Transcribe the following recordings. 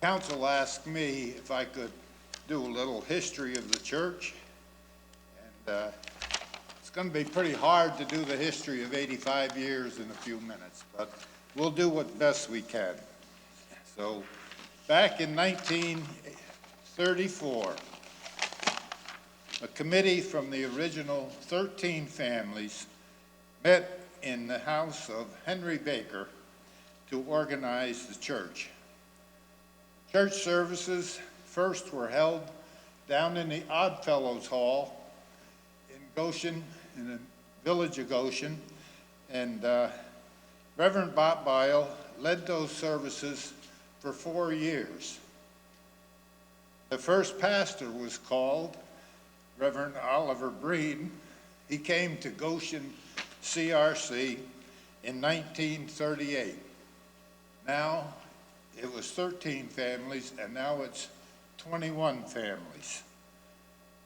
Council asked me if I could do a little history of the church, and it's going to be pretty hard to do the history of 85 years in a few minutes, but we'll do what best we can. So, back in 1934, a committee from the original 13 families met in the house of Henry Baker to organize the church. Church services first were held down in the Oddfellows Hall in Goshen, in the village of Goshen, and Reverend Bob Bile led those services for 4 years. The first pastor was called Reverend Oliver Breen. He came to Goshen CRC in 1938. Now it was 13 families, and now it's 21 families.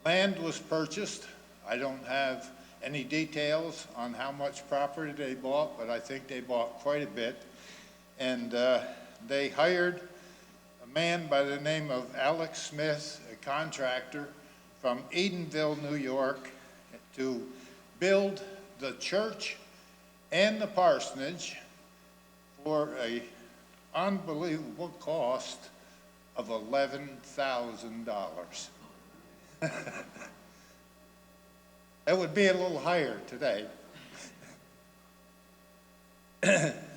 Land was purchased. I don't have any details on how much property they bought, but I think they bought quite a bit. And they hired a man by the name of Alex Smith, a contractor from Edenville, New York, to build the church and the parsonage for an unbelievable cost of $11,000. That would be a little higher today.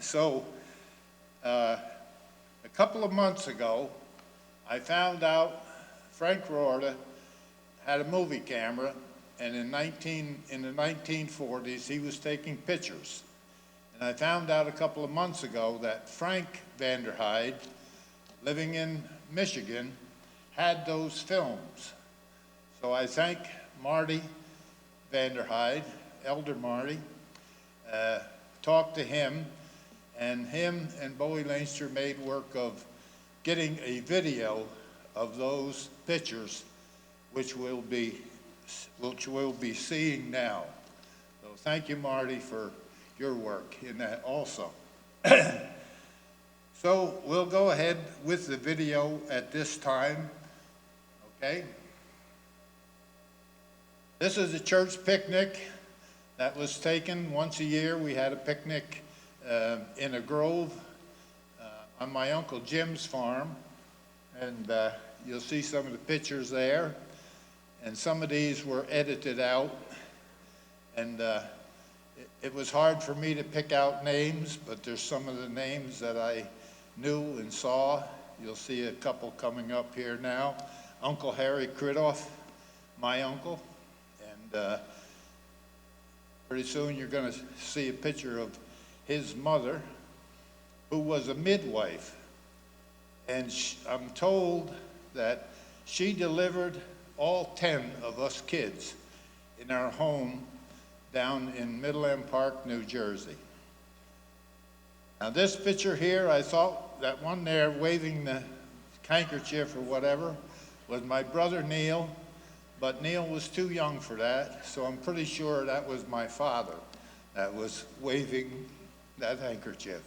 So, a couple of months ago, I found out Frank Rorta had a movie camera, and in the 1940s, he was taking pictures. And I found out a couple of months ago that Frank Vanderhyde, living in Michigan, had those films. So I thank Marty Vanderhyde, Elder Marty, talked to him and Bowie Leinster made work of getting a video of those pictures, which we'll be seeing now. So thank you, Marty, for your work in that also. So we'll go ahead with the video at this time, okay? This is a church picnic that was taken once a year. We had a picnic in a grove on my Uncle Jim's farm, and you'll see some of the pictures there. And some of these were edited out, and it was hard for me to pick out names, but there's some of the names that I knew and saw. You'll see a couple coming up here now. Uncle Harry Cridoff, my uncle, and pretty soon you're going to see a picture of his mother, who was a midwife, and I'm told that she delivered all 10 of us kids in our home down in Midland Park, New Jersey. Now this picture here, I thought that one there waving the handkerchief or whatever was my brother Neil, but Neil was too young for that, so I'm pretty sure that was my father that was waving that handkerchief.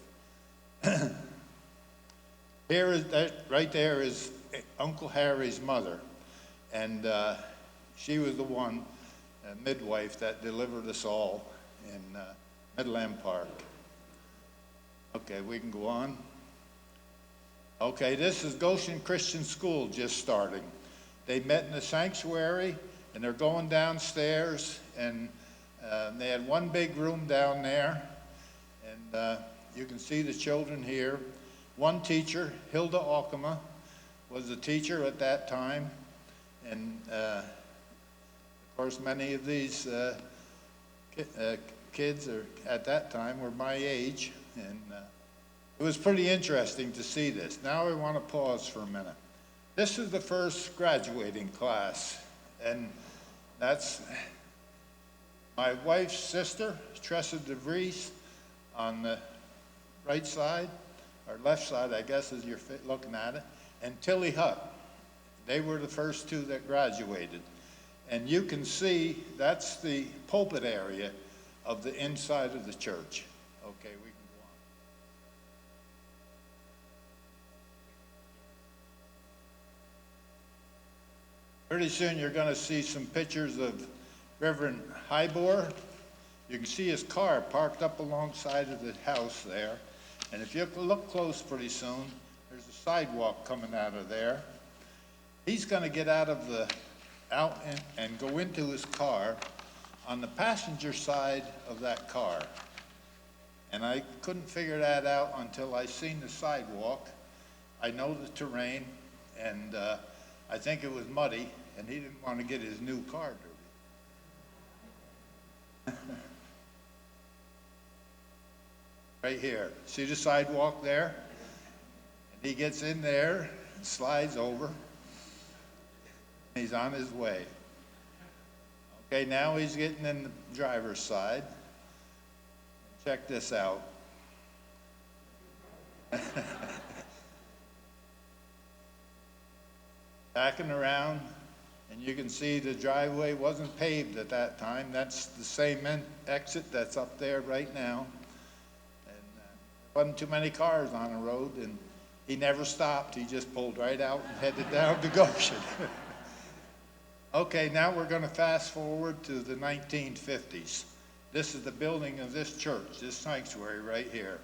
Here is that, right there is Uncle Harry's mother, and she was the one, midwife, that delivered us all in Midland Park. Okay, we can go on. Okay, this is Goshen Christian School just starting. They met in the sanctuary, and they're going downstairs, and they had one big room down there, and you can see the children here. One teacher, Hilda Alkema, was the teacher at that time, and of course many of these kids at that time were my age, and it was pretty interesting to see this. Now I want to pause for a minute. This is the first graduating class, and that's my wife's sister, Tressa DeVries, on the right side, or left side, I guess, as you're looking at it, and Tilly Hutt. They were the first two that graduated. And you can see that's the pulpit area of the inside of the church. Okay, we can Pretty soon you're going to see some pictures of Reverend Highbor. You can see his car parked up alongside of the house there. And if you look close pretty soon, there's a sidewalk coming out of there. He's going to get out and go into his car on the passenger side of that car. And I couldn't figure that out until I seen the sidewalk. I know the terrain, and I think it was muddy, and he didn't want to get his new car dirty. Right here. See the sidewalk there? And he gets in there and slides over. He's on his way. Okay, now he's getting in the driver's side. Check this out. Backing around, and you can see the driveway wasn't paved at that time. That's the same exit that's up there right now. Wasn't too many cars on the road, and he never stopped. He just pulled right out and headed down to Goshen. Okay, now we're going to fast forward to the 1950s. This is the building of this church, this sanctuary right here.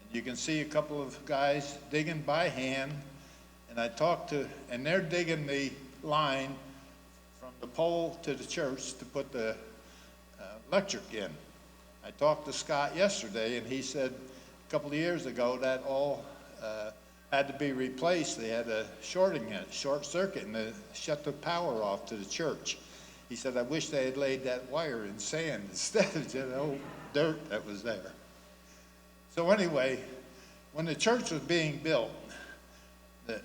And you can see a couple of guys digging by hand, and and they're digging the line from the pole to the church to put the electric in. I talked to Scott yesterday, and he said, a couple of years ago, that all had to be replaced. They had a short circuit, and they shut the power off to the church. He said, I wish they had laid that wire in sand instead of the old dirt that was there. So anyway, when the church was being built, there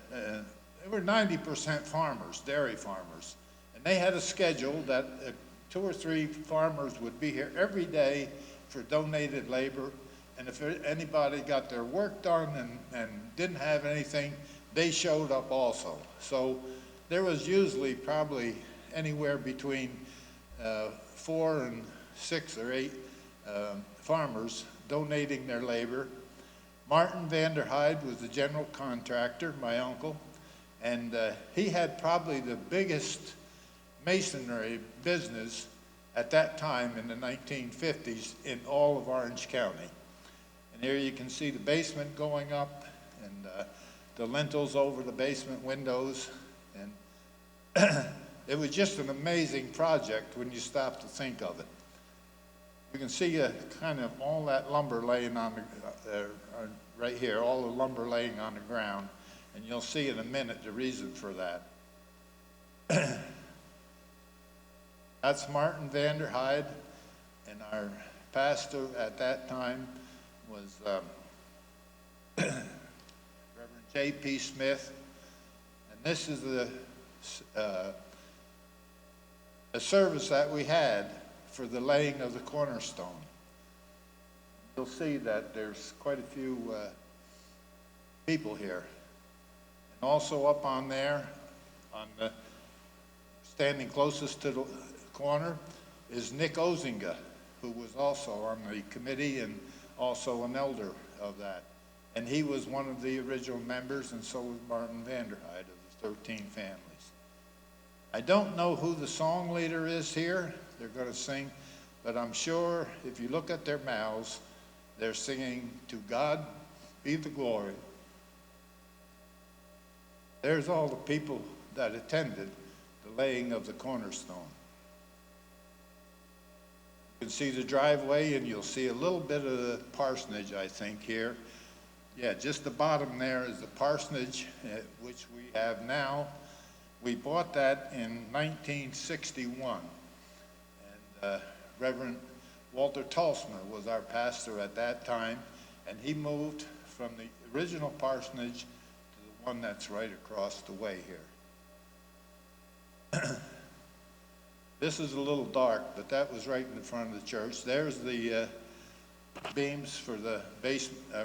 were 90% farmers, dairy farmers, and they had a schedule that 2 or 3 farmers would be here every day for donated labor. And if anybody got their work done and didn't have anything, they showed up also. So there was usually probably anywhere between 4 and 6 or 8 farmers donating their labor. Martin Vanderhyde was the general contractor, my uncle, and he had probably the biggest masonry business at that time in the 1950s in all of Orange County. Here you can see the basement going up, and the lintels over the basement windows. And it was just an amazing project when you stop to think of it. You can see kind of all that lumber laying on right here, all the lumber laying on the ground. And you'll see in a minute the reason for that. That's Martin Vanderhyde, and our pastor at that time was Reverend J.P. Smith, and this is the service that we had for the laying of the cornerstone. You'll see that there's quite a few people here. And also up on there, standing closest to the corner, is Nick Ozinga, who was also on the committee and also an elder of that. And he was one of the original members, and so was Martin Vanderhyde of the 13 families. I don't know who the song leader is here. They're going to sing, but I'm sure if you look at their mouths, they're singing, "To God be the glory." There's all the people that attended the laying of the cornerstone. You can see the driveway, and you'll see a little bit of the parsonage, I think, here. Yeah, just the bottom there is the parsonage, which we have now. We bought that in 1961. And Reverend Walter Tulsmer was our pastor at that time, and he moved from the original parsonage to the one that's right across the way here. This is a little dark, but that was right in the front of the church. There's the beams for the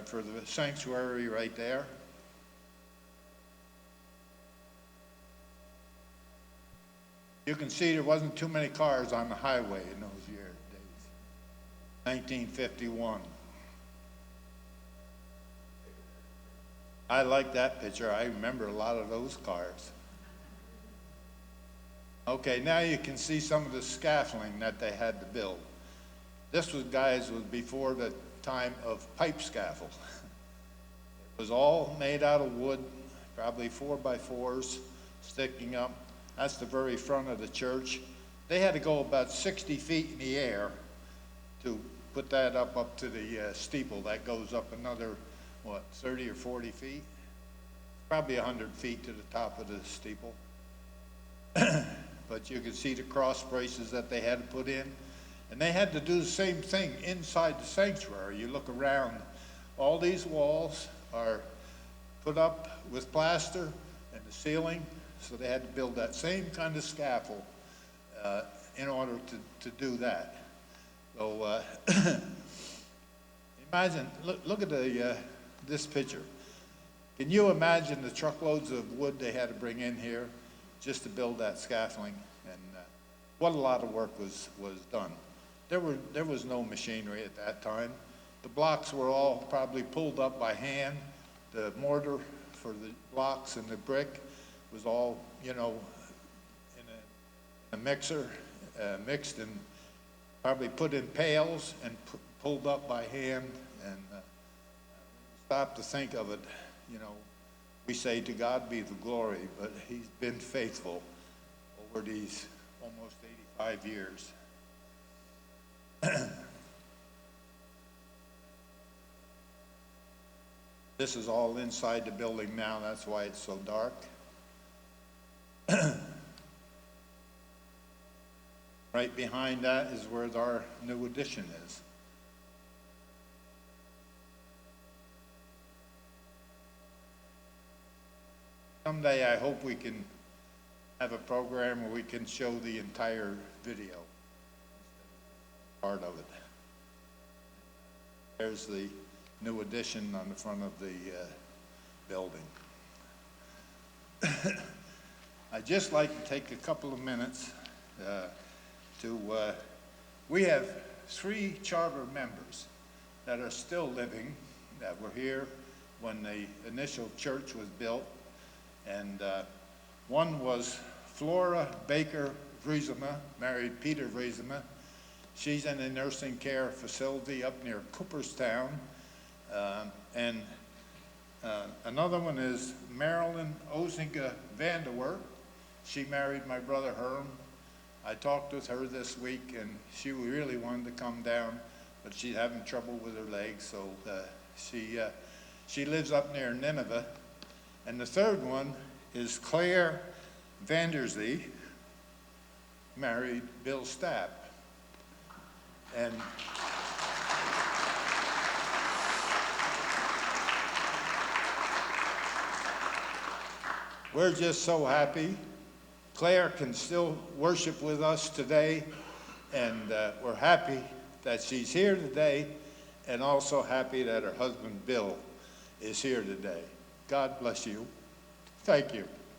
for the sanctuary right there. You can see there wasn't too many cars on the highway in those days. 1951. I like that picture. I remember a lot of those cars. Okay, now you can see some of the scaffolding that they had to build. This was, guys, was before the time of pipe scaffold. It was all made out of wood, probably 4x4s sticking up. That's the very front of the church. They had to go about 60 feet in the air to put that up to the steeple. That goes up another, 30 or 40 feet? Probably 100 feet to the top of the steeple. But you can see the cross braces that they had to put in. And they had to do the same thing inside the sanctuary. You look around, all these walls are put up with plaster and the ceiling, so they had to build that same kind of scaffold in order to do that. So imagine, look at this picture. Can you imagine the truckloads of wood they had to bring in here just to build that scaffolding? And what a lot of work was done. There was no machinery at that time. The blocks were all probably pulled up by hand. The mortar for the blocks and the brick was all, in a mixer, mixed and probably put in pails and pulled up by hand. And stop to think of it, we say to God be the glory, but he's been faithful over these almost 85 years. This is all inside the building now. That's why it's so dark. Right behind that is where our new addition is. Someday I hope we can have a program where we can show the entire video, part of it. There's the new addition on the front of the building. I'd just like to take a couple of minutes we have 3 charter members that are still living, that were here when the initial church was built. And one was Flora Baker Vriesema, married Peter Vriesema. She's in a nursing care facility up near Cooperstown. And another one is Marilyn Ozinga Vanderwerf. She married my brother Herm. I talked with her this week, and she really wanted to come down, but she's having trouble with her legs, so she lives up near Nineveh. And the third one is Claire Vanderzee, married Bill Stapp. And we're just so happy. Claire can still worship with us today, and we're happy that she's here today, and also happy that her husband Bill is here today. God bless you. Thank you.